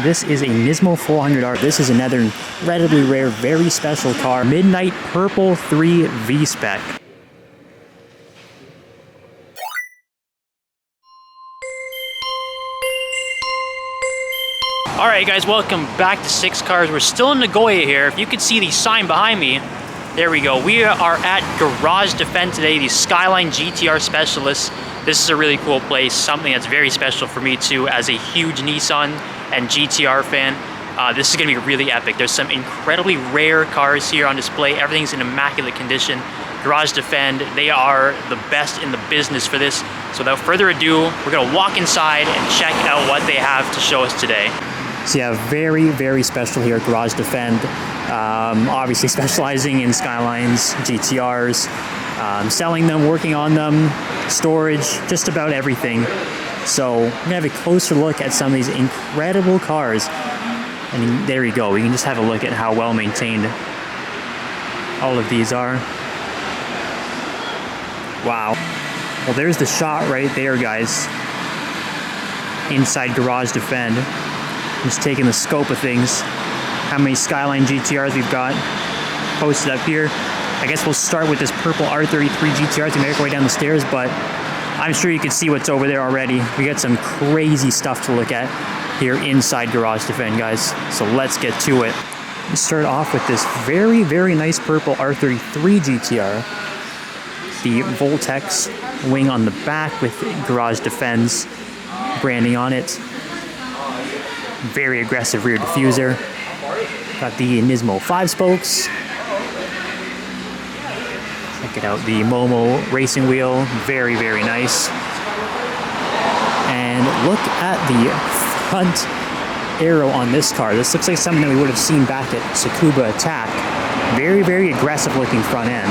This is a Nismo 400R. This is another incredibly rare, very special car. Midnight Purple 3 V-Spec. Alright guys, welcome back to Six Cars. We're still in Nagoya here. If you can see the sign behind me, there we go. We are at Garage Defend today, the Skyline GTR specialist. This is a really cool place, something that's very special for me too as a huge Nissan and GTR fan. This is going to be really epic. There's some incredibly rare cars here on display. Everything's in immaculate condition. Garage Defend, they are the best in the business for this. So without further ado, we're going to walk inside and check out what they have to show us today. So yeah, very, very special here at Garage Defend. Obviously specializing in Skylines, GTRs, selling them, working on them, storage, just about everything. So we're gonna have a closer look at some of these incredible cars. And there you go, we can just have a look at how well maintained all of these are. Wow. Well, there's the shot right there, guys. Inside Garage Defend. Just taking the scope of things. How many Skyline GTRs we've got posted up here. I guess we'll start with this purple R33 GTR to make our way down the stairs, but I'm sure you can see what's over there already. We got some crazy stuff to look at here inside Garage Defend, guys. So let's get to it. Let's start off with this very, very nice purple R33 GTR. The Voltex wing on the back with Garage Defend's branding on it. Very aggressive rear diffuser. Got the Nismo 5 spokes. Check it out, the Momo racing wheel. Very, very nice. And look at the front arrow on this car. This looks like something that we would have seen back at Tsukuba Attack. Very, very aggressive looking front end.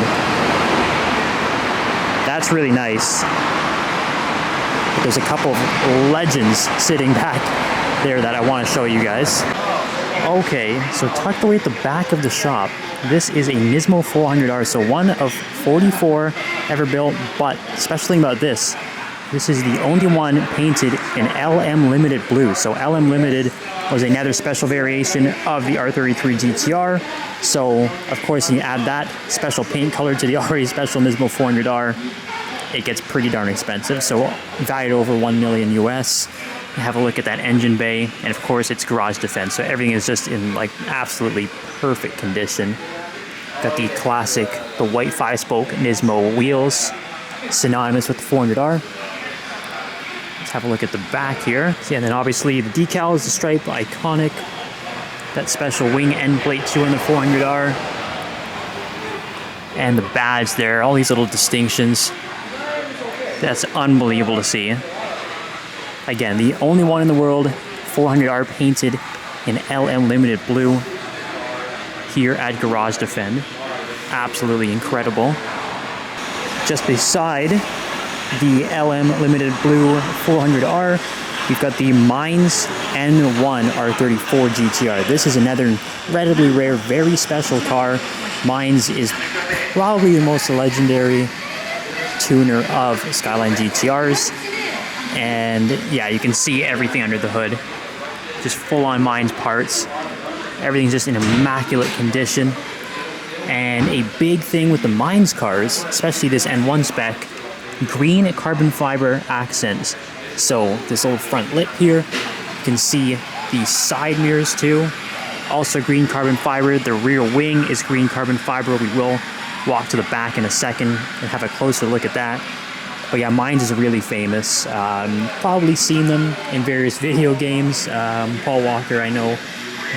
That's really nice. But there's a couple of legends sitting back there that I want to show you guys. Okay, so tucked away at the back of the shop, this is a Nismo 400R, so one of 44 ever built, but special thing about this is the only one painted in LM Limited blue. So LM Limited was another special variation of the R33 GTR, so of course you add that special paint color to the already special Nismo 400R, it gets pretty darn expensive, so valued over 1 million US. Have a look at that engine bay, and of course it's Garage Defend, so everything is just in like absolutely perfect condition. Got the classic, the white 5-spoke Nismo wheels, synonymous with the 400R. Let's have a look at the back here. See, and then obviously the decals, the stripe, iconic. That special wing end plate too on the 400R. And the badge there, all these little distinctions. That's unbelievable to see. Again, the only one in the world, 400R painted in LM Limited blue here at Garage Defend. Absolutely incredible. Just beside the LM Limited blue 400R, we've got the Mines N1 R34 GTR. This is another incredibly rare, very special car. Mines is probably the most legendary tuner of Skyline GTRs. And yeah, you can see everything under the hood. Just full-on Mines parts. Everything's just in immaculate condition. And a big thing with the Mines cars, especially this N1 spec, green carbon fiber accents. So this little front lip here, you can see the side mirrors too. Also green carbon fiber. The rear wing is green carbon fiber. We will walk to the back in a second and have a closer look at that. But yeah, Mines is really famous. Probably seen them in various video games. Paul Walker, I know,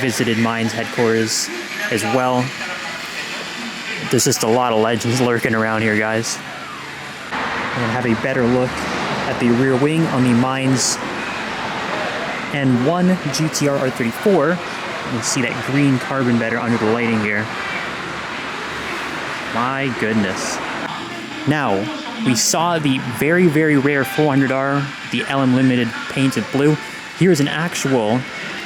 visited Mines headquarters as well. There's just a lot of legends lurking around here, guys. And have a better look at the rear wing on the Mines N1 GTR R34. You can see that green carbon better under the lighting here. My goodness. Now, we saw the very, very rare 400R, the LM Limited painted blue. Here's an actual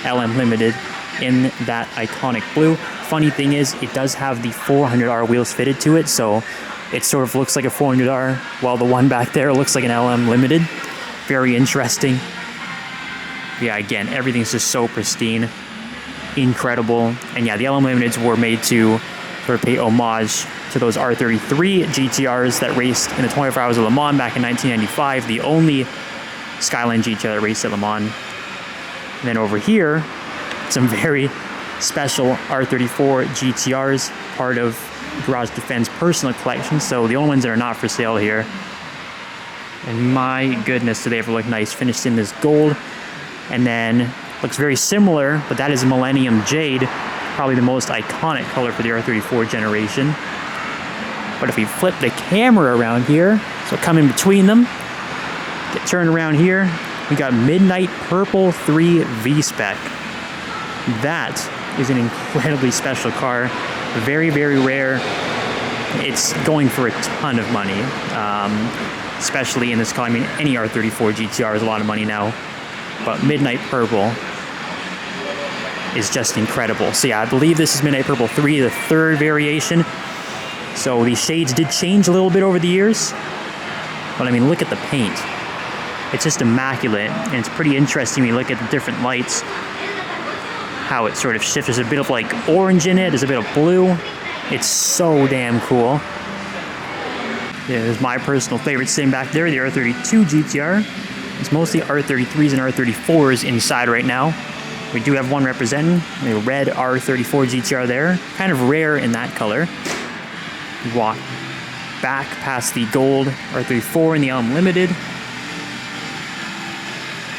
LM Limited in that iconic blue. Funny thing is, it does have the 400R wheels fitted to it, so it sort of looks like a 400R, while the one back there looks like an LM Limited. Very interesting. Yeah, again, everything's just so pristine, incredible. And yeah, the LM Limiteds were made to sort of pay homage to those R33 GTRs that raced in the 24 Hours of Le Mans back in 1995, the only Skyline GTR that raced at Le Mans. And then over here, some very special R34 GTRs, part of Garage Defend's personal collection, so the only ones that are not for sale here. And my goodness, do they ever look nice, finished in this gold. And then looks very similar, but that is Millennium Jade, probably the most iconic color for the R34 generation. But if we flip the camera around here, so come in between them, get turned around here, we got Midnight Purple 3 V-Spec. That is an incredibly special car, very, very rare. It's going for a ton of money, especially in this car. I mean, any R34 GTR is a lot of money now, but Midnight Purple is just incredible. So yeah, I believe this is Midnight Purple 3, the third variation. So the shades did change a little bit over the years, but I mean, look at the paint. It's just immaculate, and it's pretty interesting when you look at the different lights, how it sort of shifts. There's a bit of like orange in it, there's a bit of blue. It's so damn cool. Yeah, there's my personal favorite sitting back there, the R32 GTR. It's mostly R33s and R34s inside right now. We do have one representing, the red R34 GTR there. Kind of rare in that color. Walk back past the gold R34 and the Unlimited.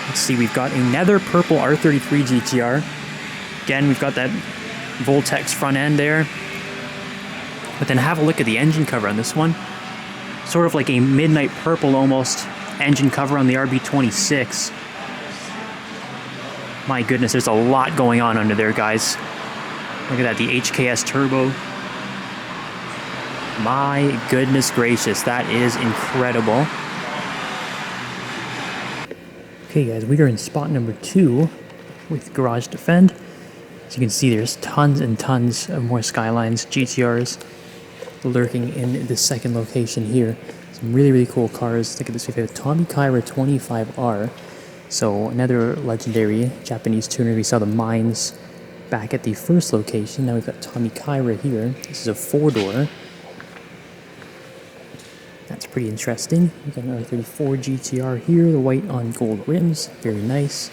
Let's see, we've got another purple R33 GTR. Again, we've got that Voltex front end there. But then have a look at the engine cover on this one. Sort of like a midnight purple almost engine cover on the RB26. My goodness, there's a lot going on under there, guys. Look at that, the HKS turbo. My goodness gracious, that is incredible. Okay guys, we are in spot number 2 with Garage Defend. As you can see, there's tons and tons of more Skylines GTRs lurking in the second location here. Some really, really cool cars. Look at this, we have a Tommy Kyra 25R. So another legendary Japanese tuner. We saw the Mines back at the first location. Now we've got Tommy Kyra here. This is a 4-door. That's pretty interesting. We've got an R34 GTR here, the white on gold rims, very nice.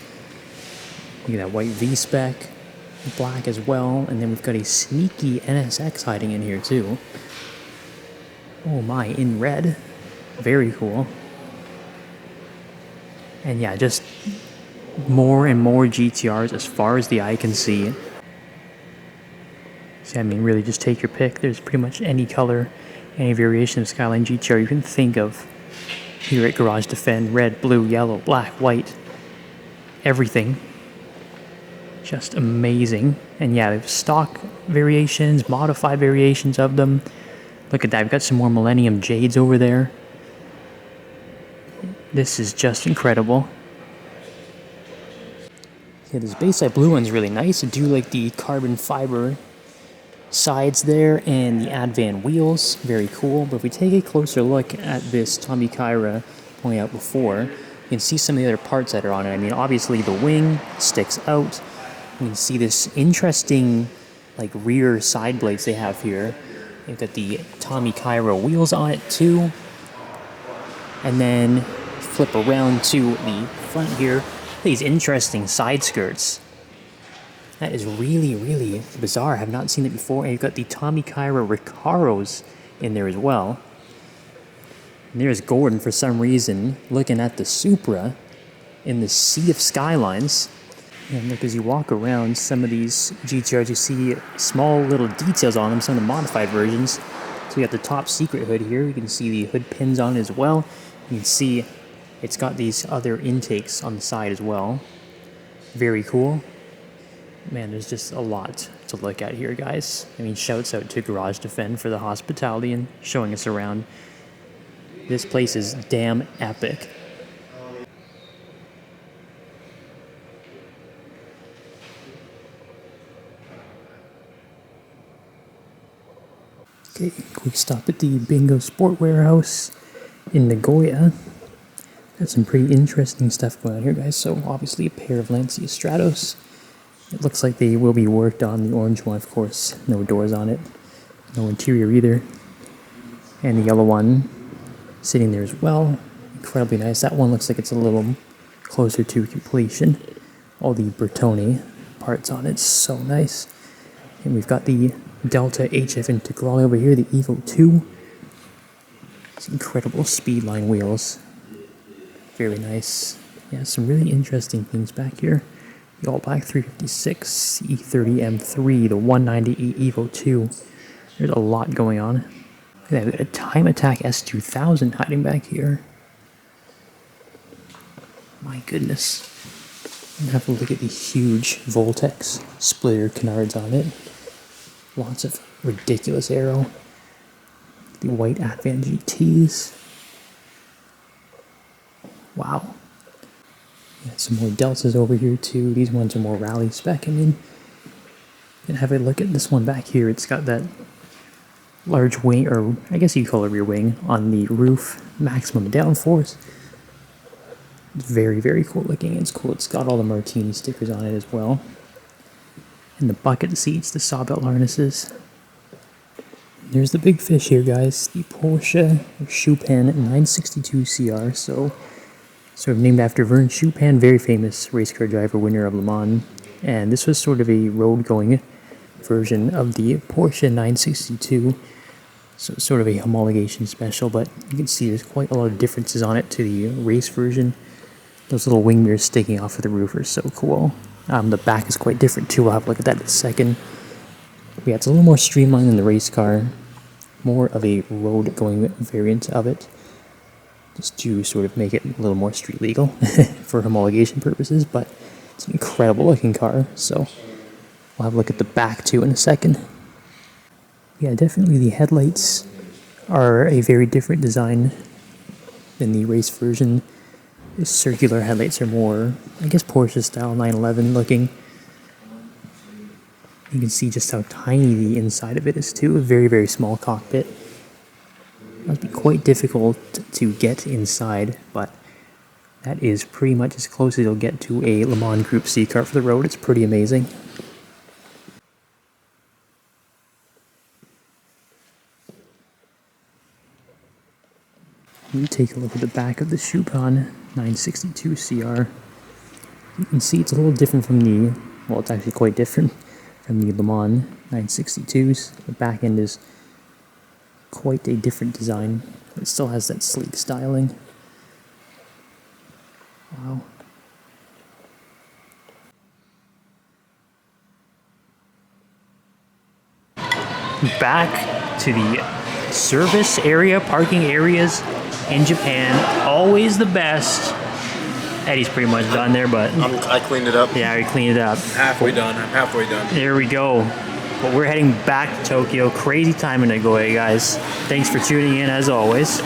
Look at that white V-Spec, black as well, and then we've got a sneaky NSX hiding in here too. Oh my, in red, very cool. And yeah, just more and more GTRs as far as the eye can see. See, I mean, really just take your pick. There's pretty much any color, any variation of Skyline GTR you can think of here at Garage Defend. Red, blue, yellow, black, white, everything. Just amazing. And yeah, they have stock variations, modified variations of them. Look at that, we've got some more Millennium Jades over there. This is just incredible. Yeah, this Bayside blue one's really nice. I do like the carbon fiber sides there and the Advan wheels, very cool. But if we take a closer look at this Tommy Kyra pointed out before, you can see some of the other parts that are on it. I mean, obviously the wing sticks out. You can see this interesting like rear side blades they have here. They've got the Tommy Kyra wheels on it too. And then flip around to the front here. These interesting side skirts. That is really, really bizarre. I have not seen it before. And you've got the Tommy Kyra Recaros in there as well. And there's Gordon for some reason looking at the Supra in the sea of Skylines. And look, as you walk around some of these GTRs, you see small little details on them, some of the modified versions. So we got the top secret hood here. You can see the hood pins on it as well. You can see it's got these other intakes on the side as well. Very cool. Man, there's just a lot to look at here, guys. I mean, shouts out to Garage Defend for the hospitality and showing us around. This place is damn epic. Okay, quick stop at the Bingo Sport Warehouse in Nagoya. Got some pretty interesting stuff going on here, guys. So obviously a pair of Lancia Stratos. It looks like they will be worked on. The orange one, of course, no doors on it. No interior either. And the yellow one sitting there as well. Incredibly nice. That one looks like it's a little closer to completion. All the Bertone parts on it, so nice. And we've got the Delta HF Integrale over here, the Evo 2. It's incredible Speedline wheels. Very nice. Yeah, some really interesting things back here. The all-black 356 E30 M3, the 198 Evo 2. There's a lot going on. We've got a Time Attack S2000 hiding back here. My goodness. And have a look at the huge Voltex splitter canards on it. Lots of ridiculous aero. The white Advan GTs. Wow. Got some more Deltas over here too. These ones are more rally spec. I mean, and have a look at this one back here. It's got that large wing, or I guess you call it rear wing, on the roof. Maximum downforce. It's very, very cool looking. It's cool. It's got all the Martini stickers on it as well. And the bucket seats, the sawbelt harnesses. There's the big fish here, guys. The Porsche Chopin 962 CR. So sort of named after Vern Chopin, very famous race car driver, winner of Le Mans. And this was sort of a road-going version of the Porsche 962. So it's sort of a homologation special, but you can see there's quite a lot of differences on it to the race version. Those little wing mirrors sticking off of the roof are so cool. The back is quite different too. We'll have a look at that in a second. Yeah, it's a little more streamlined than the race car. More of a road-going variant of it. Just to sort of make it a little more street legal for homologation purposes, but it's an incredible looking car, so we'll have a look at the back too in a second. Yeah, definitely the headlights are a very different design than the race version. The circular headlights are more, I guess, Porsche style 911 looking. You can see just how tiny the inside of it is too, a very, very small cockpit. It must be quite difficult to get inside, but that is pretty much as close as you'll get to a Le Mans Group C car for the road. It's pretty amazing. You take a look at the back of the Chopin 962 CR. You can see it's a little different from the, well, it's actually quite different from the Le Mans 962s. The back end is quite a different design. It still has that sleek styling. Wow. Back to the service area, parking areas in Japan. Always the best. Eddie's pretty much done there, but I cleaned it up. yeah, we cleaned it up. Halfway done. I'm halfway done. There we go. But we're heading back to Tokyo. Crazy time in Nagoya, guys. Thanks for tuning in as always.